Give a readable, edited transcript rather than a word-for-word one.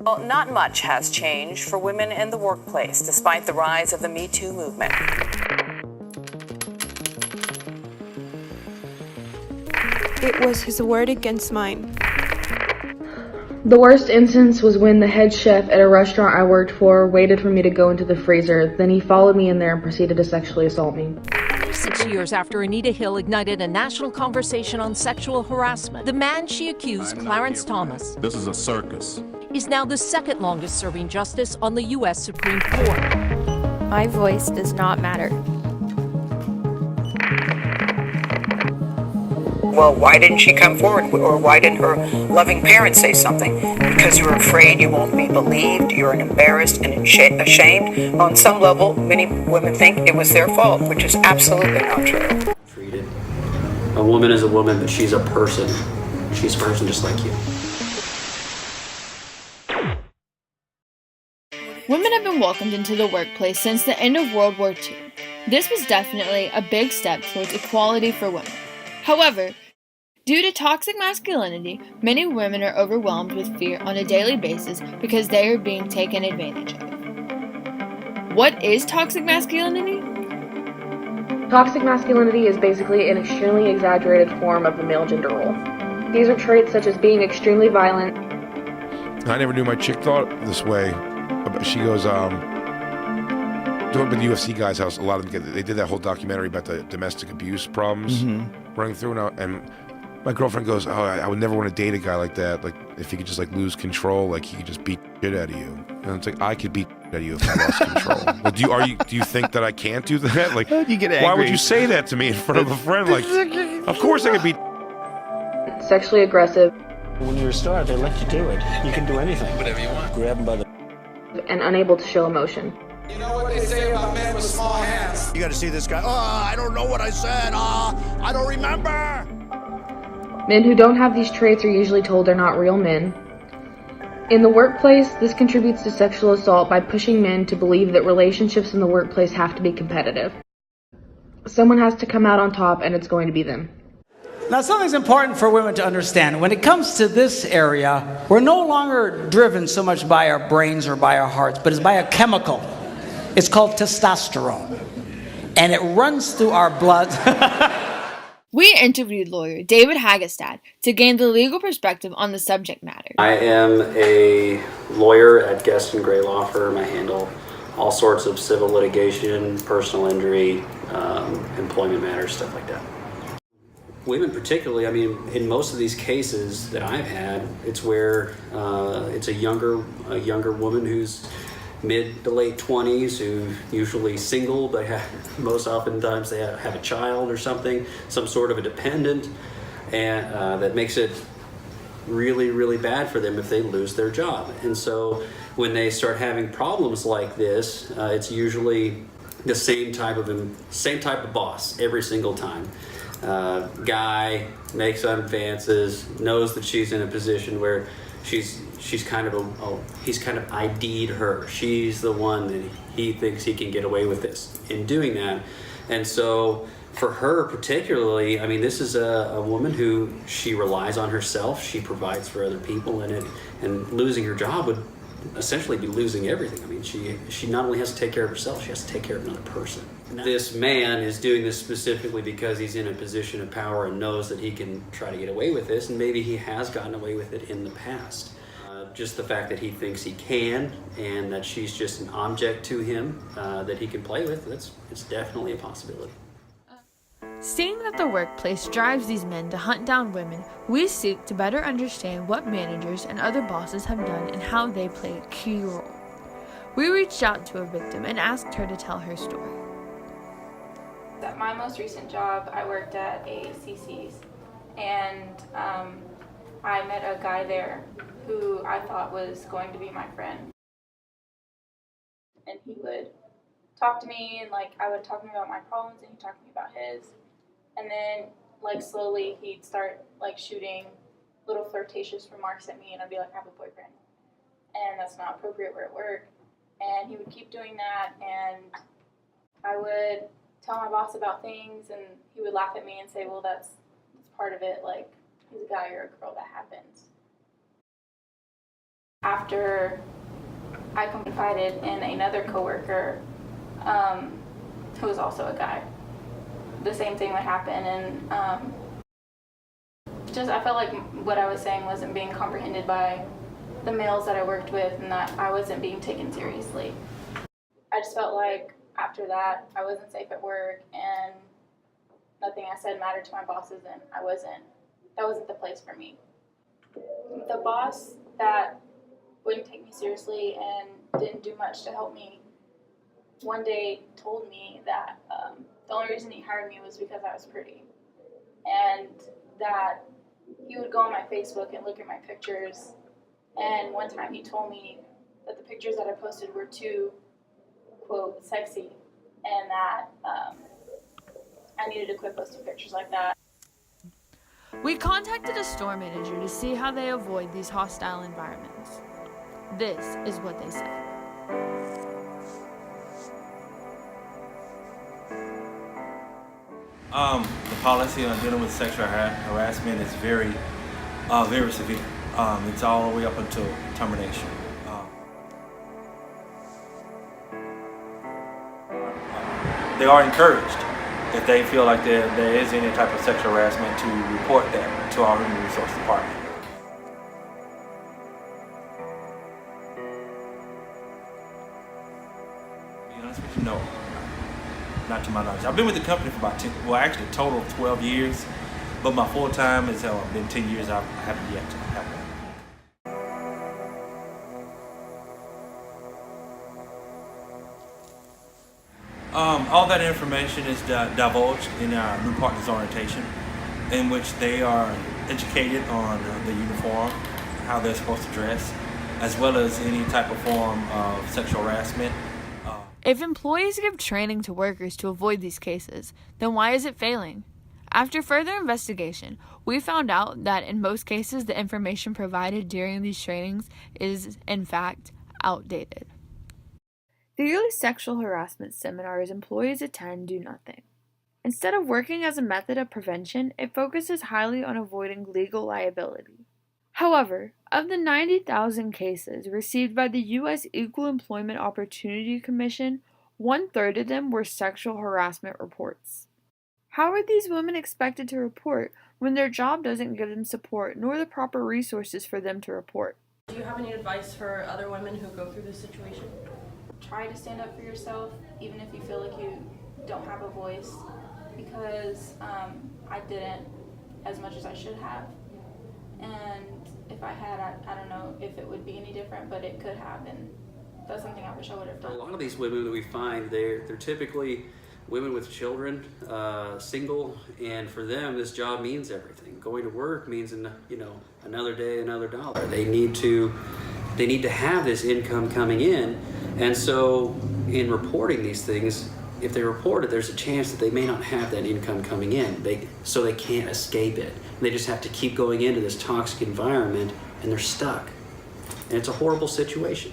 Well, not much has changed for women in the workplace, despite the rise of the Me Too movement. It was his word against mine. The worst instance was when the head chef at a restaurant I worked for waited for me to go into the freezer, then he followed me in there and proceeded to sexually assault me. 6 years after Anita Hill ignited a national conversation on sexual harassment, the man she accused, Clarence Thomas, this is a circus, is now the second longest serving justice on the U.S. Supreme Court. My voice does not matter. Well, why didn't she come forward? Or why didn't her loving parents say something? Because you're afraid you won't be believed, you're embarrassed and ashamed. On some level, many women think it was their fault, which is absolutely not true. Treated. A woman is a woman, but she's a person. She's a person just like you. Women have been welcomed into the workplace since the end of World War II. This was definitely a big step towards equality for women. However, due to toxic masculinity, many women are overwhelmed with fear on a daily basis because they are being taken advantage of. What is toxic masculinity? Toxic masculinity is basically an extremely exaggerated form of the male gender role. These are traits such as being extremely violent. I never knew my chick thought this way. She goes, with the UFC guys' house, a lot of them they did that whole documentary about the domestic abuse problems running through, and my girlfriend goes, "Oh, I would never want to date a guy like that. Like, if he could just like lose control, like he could just beat shit out of you." And it's like, I could beat shit out of you if I lost control. Like, do you think that I can't do that? Like, you get angry. Why would you say that to me in front of a friend? Like, of course I could beat. Sexually aggressive. When you're a star, they let you do it. You can do anything. Whatever you want. Grab them by the... And unable to show emotion. You know what they say about men with small hands? You gotta see this guy. Oh, I don't know what I said. I don't remember. Men who don't have these traits are usually told they're not real men. In the workplace, this contributes to sexual assault by pushing men to believe that relationships in the workplace have to be competitive. Someone has to come out on top, and it's going to be them. Now, something's important for women to understand. When it comes to this area, we're no longer driven so much by our brains or by our hearts, but it's by a chemical. It's called testosterone. And it runs through our blood. We interviewed lawyer David Haggard to gain the legal perspective on the subject matter. I am a lawyer at Guest and Gray Law Firm. I handle all sorts of civil litigation, personal injury, employment matters, stuff like that. Women particularly, I mean, in most of these cases that I've had, it's where it's a younger woman who's mid to late 20s, who usually single, but most oftentimes they have a child or something, some sort of a dependent, and that makes it really, really bad for them if they lose their job. And so when they start having problems like this, it's usually the same type of boss every single time. Guy makes advances, knows that she's in a position where he's kind of ID'd her. She's the one that he thinks he can get away with this in doing that. And so for her particularly, I mean, this is a woman who she relies on herself. She provides for other people, and losing her job would essentially be losing everything. I mean, she not only has to take care of herself, she has to take care of another person. This man is doing this specifically because he's in a position of power and knows that he can try to get away with this, and maybe he has gotten away with it in the past. Just the fact that he thinks he can, and that she's just an object to him that he can play with, it's definitely a possibility. Seeing that the workplace drives these men to hunt down women, we seek to better understand what managers and other bosses have done and how they play a key role. We reached out to a victim and asked her to tell her story. At my most recent job, I worked at a CC's, and I met a guy there who I thought was going to be my friend. And he would talk to me, and I would talk to him about my problems, and he'd talk to me about his. And then slowly he'd start shooting little flirtatious remarks at me, and I'd be like, I have a boyfriend. And that's not appropriate, we're at work. And he would keep doing that, and I would tell my boss about things, and he would laugh at me and say, well, that's part of it, he's a guy or a girl, that happens. After I confided in another coworker, who was also a guy, the same thing would happen, and I felt like what I was saying wasn't being comprehended by the males that I worked with, and that I wasn't being taken seriously. I just felt like after that I wasn't safe at work, and nothing I said mattered to my bosses, and that wasn't the place for me. The boss that wouldn't take me seriously and didn't do much to help me one day told me that the only reason he hired me was because I was pretty, and that he would go on my Facebook and look at my pictures, and one time he told me that the pictures that I posted were too, quote, sexy, and that I needed to quit posting pictures like that. We contacted a store manager to see how they avoid these hostile environments. This is what they said. The policy on dealing with sexual harassment is very severe. It's all the way up until termination. They are encouraged, if they feel like there is any type of sexual harassment, to report that to our Human Resource Department. To be honest with you, no. Not to my knowledge. I've been with the company for about a total of 12 years, but my full time has been 10 years. I haven't yet to have that. All that information is divulged in our new partners orientation, in which they are educated on the uniform, how they're supposed to dress, as well as any type of form of sexual harassment. If employees give training to workers to avoid these cases, then why is it failing? After further investigation, we found out that in most cases the information provided during these trainings is, in fact, outdated. The yearly sexual harassment seminars employees attend do nothing. Instead of working as a method of prevention, it focuses highly on avoiding legal liability. However, of the 90,000 cases received by the U.S. Equal Employment Opportunity Commission, 1/3 of them were sexual harassment reports. How are these women expected to report when their job doesn't give them support nor the proper resources for them to report? Do you have any advice for other women who go through this situation? Try to stand up for yourself, even if you feel like you don't have a voice, because I didn't as much as I should have. And if I had, I don't know if it would be any different, but it could have, and that's something I wish I would have done. A lot of these women that we find, they're typically women with children, single, and for them this job means everything. Going to work means another day, another dollar. They need to have this income coming in, and so in reporting these things, if they report it, there's a chance that they may not have that income coming in. So they can't escape it. They just have to keep going into this toxic environment, and they're stuck. And it's a horrible situation.